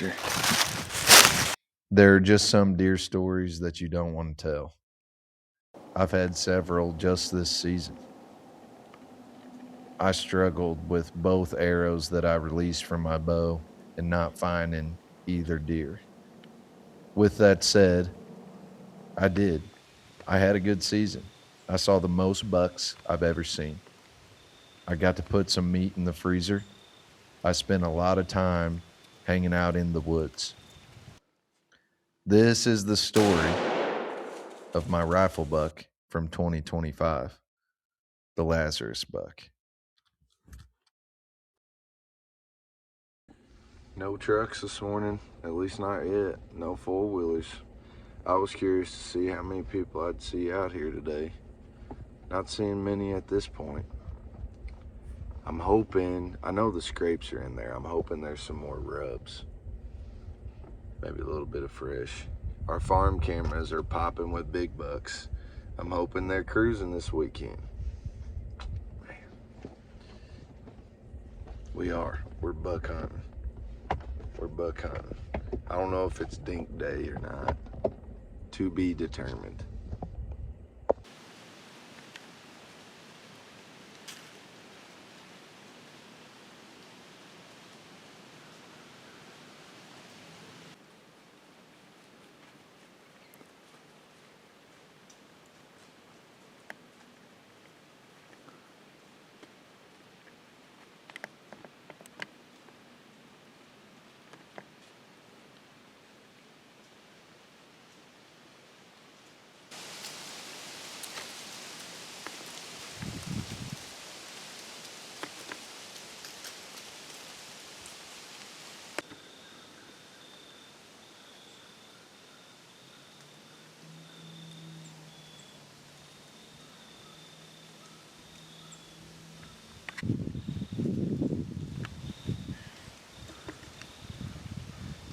picture. There are just some deer stories that you don't want to tell. I've had several just this season. I struggled with both arrows that I released from my bow and not finding either deer. With that said, I did. I had a good season. I saw the most bucks I've ever seen. I got to put some meat in the freezer. I spent a lot of time hanging out in the woods. This is the story of my rifle buck from 2025, the Lazarus buck. No trucks this morning, at least not yet. No four-wheelers. I was curious to see how many people I'd see out here today. Not seeing many at this point. I'm hoping, I know the scrapes are in there. I'm hoping there's some more rubs. Maybe a little bit of fresh. Our farm cameras are popping with big bucks. I'm hoping they're cruising this weekend. Man. We are. We're buck hunting. We're buck hunting. I don't know if it's dink day or not. To be determined.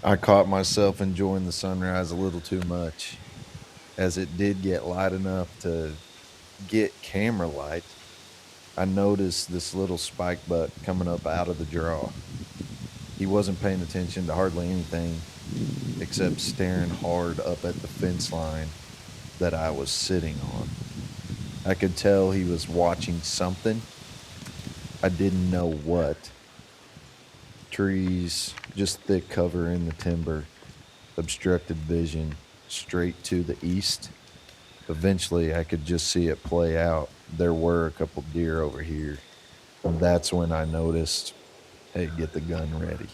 I caught myself enjoying the sunrise a little too much, as it did get light enough to get camera light. I noticed this little spike buck coming up out of the draw. He wasn't paying attention to hardly anything except staring hard up at the fence line that I was sitting on. I could tell he was watching something. I didn't know what. Trees, just thick cover in the timber, obstructed vision straight to the east. Eventually, I could just see it play out. There were a couple deer over here. And that's when I noticed, hey, get the gun ready.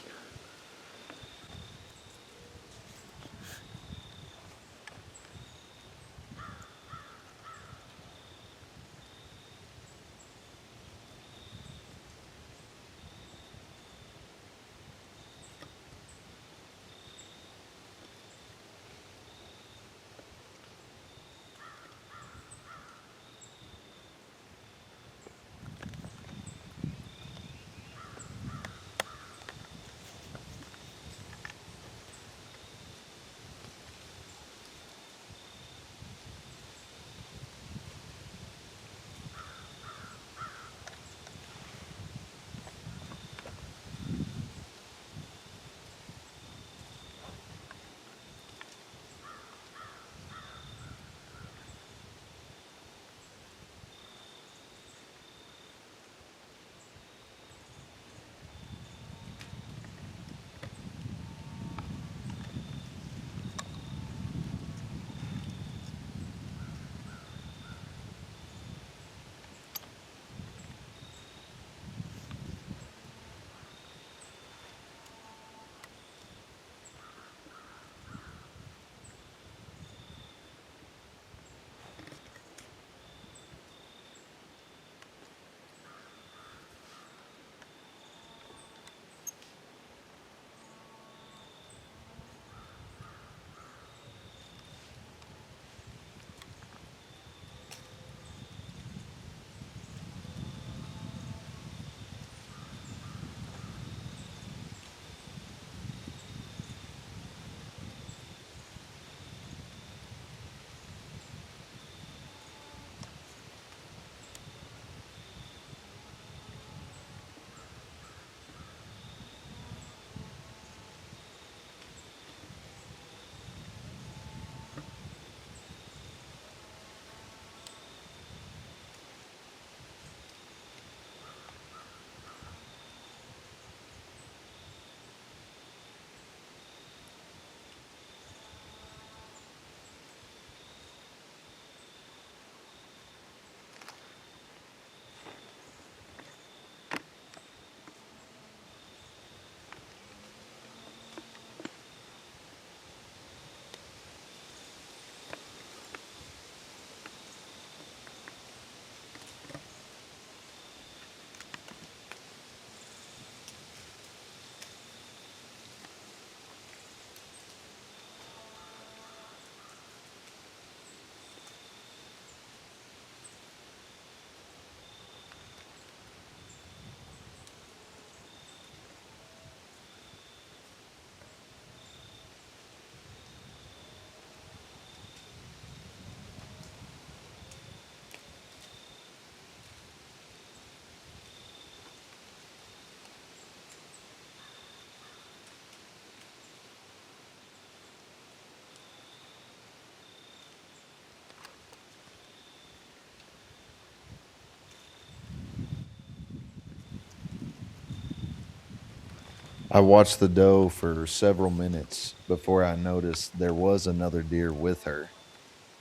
I watched the doe for several minutes before I noticed there was another deer with her.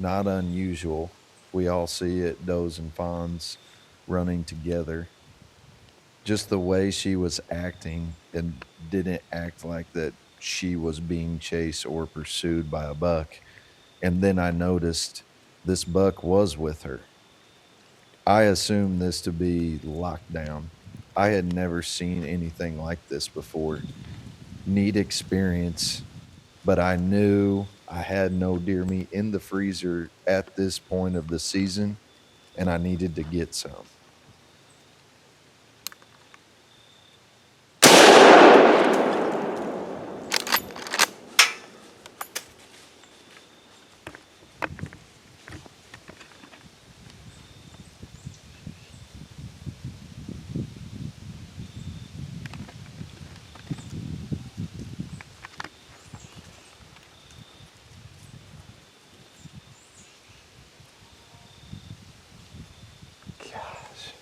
Not unusual. We all see it, does and fawns running together. Just the way she was acting and didn't act like that she was being chased or pursued by a buck. And then I noticed this buck was with her. I assumed this to be lockdown. I had never seen anything like this before. Neat experience, but I knew I had no deer meat in the freezer at this point of the season, and I needed to get some. Gosh.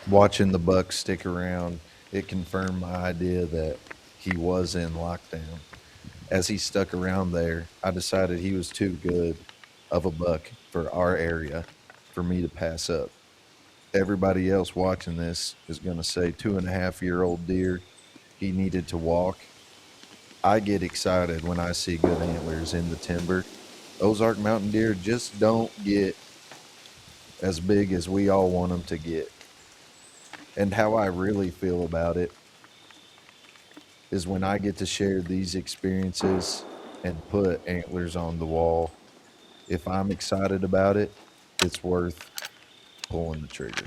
Watching the buck stick around, it confirmed my idea that he was in lockdown. As he stuck around there, I decided he was too good of a buck for our area for me to pass up. Everybody else watching this is going to say 2.5-year-old deer. He needed to walk. I get excited when I see good antlers in the timber. Ozark Mountain deer just don't get as big as we all want them to get. And how I really feel about it is when I get to share these experiences and put antlers on the wall. If I'm excited about it, it's worth pulling the trigger.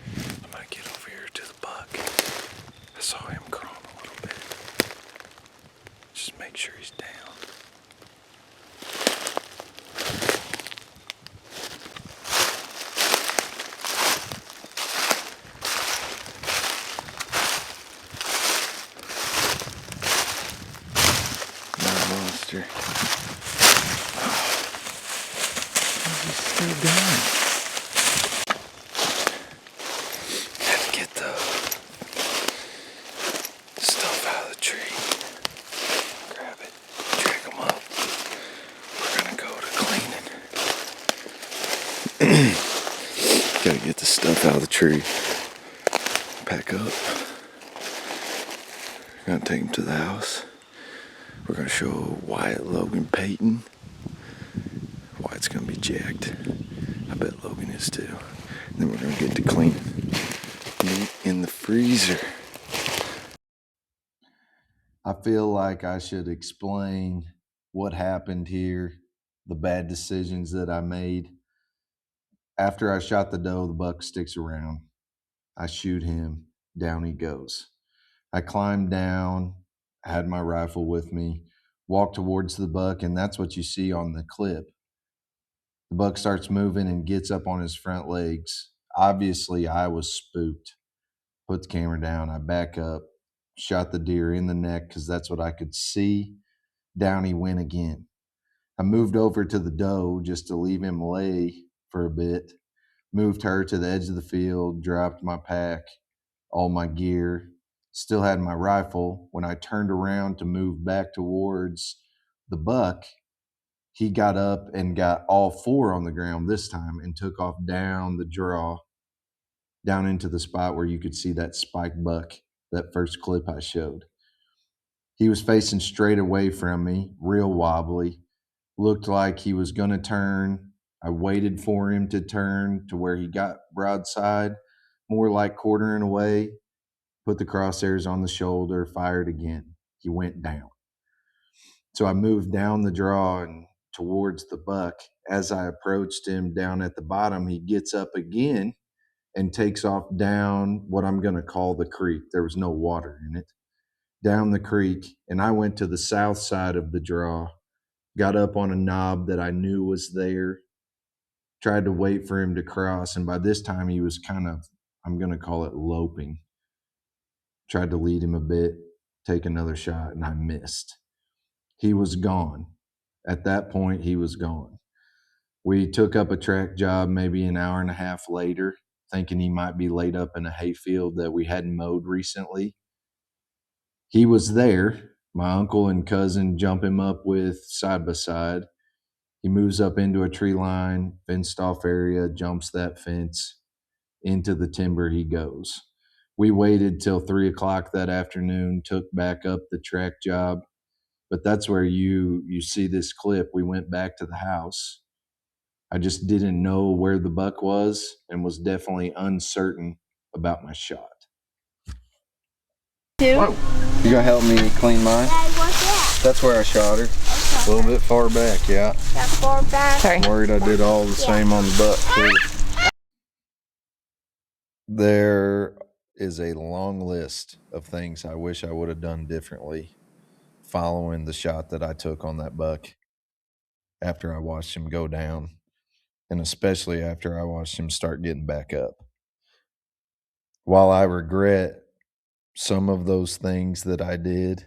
I might get over here to the buck. I saw him crawl a little bit. Just make sure he's down. My monster. He's still down. Had to get the stuff out of the tree. Grab it, drag him up. We're gonna go to cleaning. Gotta get the stuff out of the tree. Pack up. We're gonna take him to the house. We're gonna show Wyatt, Logan, Peyton. Wyatt's gonna be jacked. I bet Logan is too. And then we're gonna get to cleaning. Meat in the freezer. I feel like I should explain what happened here, the bad decisions that I made. After I shot the doe, the buck sticks around. I shoot him, down he goes. I climbed down, I had my rifle with me. walk towards the buck, and that's what you see on the clip. The buck starts moving and gets up on his front legs. Obviously, I was spooked. Put the camera down. I back up, shot the deer in the neck because that's what I could see. Down he went again. I moved over to the doe just to leave him lay for a bit. Moved her to the edge of the field, dropped my pack, all my gear. Still had my rifle. When I turned around to move back towards the buck, he got up and got all four on the ground this time and took off down the draw, down into the spot where you could see that spike buck, that first clip I showed. He was facing straight away from me, real wobbly. Looked like he was going to turn. I waited for him to turn to where he got broadside, more like quartering away, put the crosshairs on the shoulder, fired again. He went down. So I moved down the draw and towards the buck. As I approached him down at the bottom, he gets up again and takes off down what I'm going to call the creek. There was no water in it. Down the creek, and I went to the south side of the draw, got up on a knob that I knew was there, tried to wait for him to cross, and by this time he was kind of, I'm going to call it loping. Tried to lead him a bit, take another shot, and I missed. He was gone. At that point, he was gone. We took up a track job maybe an hour and a half later, thinking he might be laid up in a hayfield that we hadn't mowed recently. He was there. My uncle and cousin jump him up with side by side. He moves up into a tree line, fenced off area, jumps that fence. Into the timber he goes. We waited till 3:00 that afternoon, took back up the track job. But that's where you see this clip. We went back to the house. I just didn't know where the buck was and was definitely uncertain about my shot. Whoa. You gonna help me clean mine? Dad, what's that? That's where I shot her. A little bit far back, yeah. That far back. Sorry. I'm worried I did all the same on the buck, too. There is a long list of things I wish I would have done differently following the shot that I took on that buck after I watched him go down, and especially after I watched him start getting back up. While I regret some of those things that I did,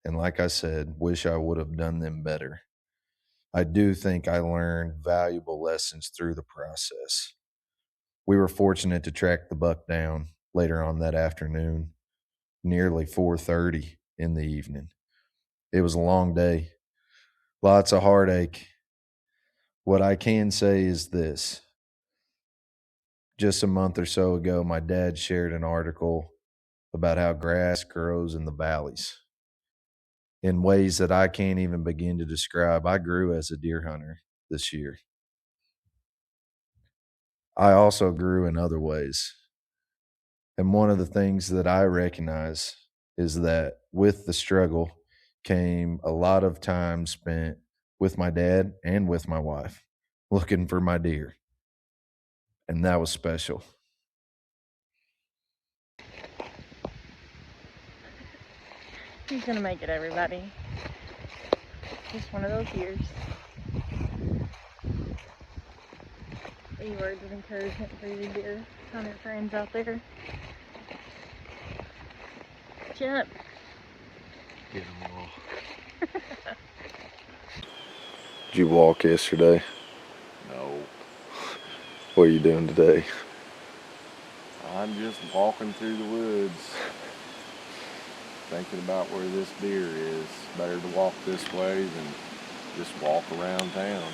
and like I said, wish I would have done them better, I do think I learned valuable lessons through the process. We were fortunate to track the buck down later on that afternoon, nearly 4:30 in the evening. It was a long day, lots of heartache. What I can say is this. Just a month or so ago, my dad shared an article about how grass grows in the valleys in ways that I can't even begin to describe. I grew as a deer hunter this year. I also grew in other ways. And one of the things that I recognize is that with the struggle came a lot of time spent with my dad and with my wife looking for my deer. And that was special. He's gonna make it, everybody. Just one of those years. Any words of encouragement for you dear hunter friends out there? Chin up. Get them all. Did you walk yesterday? No, What are you doing today? I'm just walking through the woods, thinking about where this deer is. Better to walk this way than just walk around town.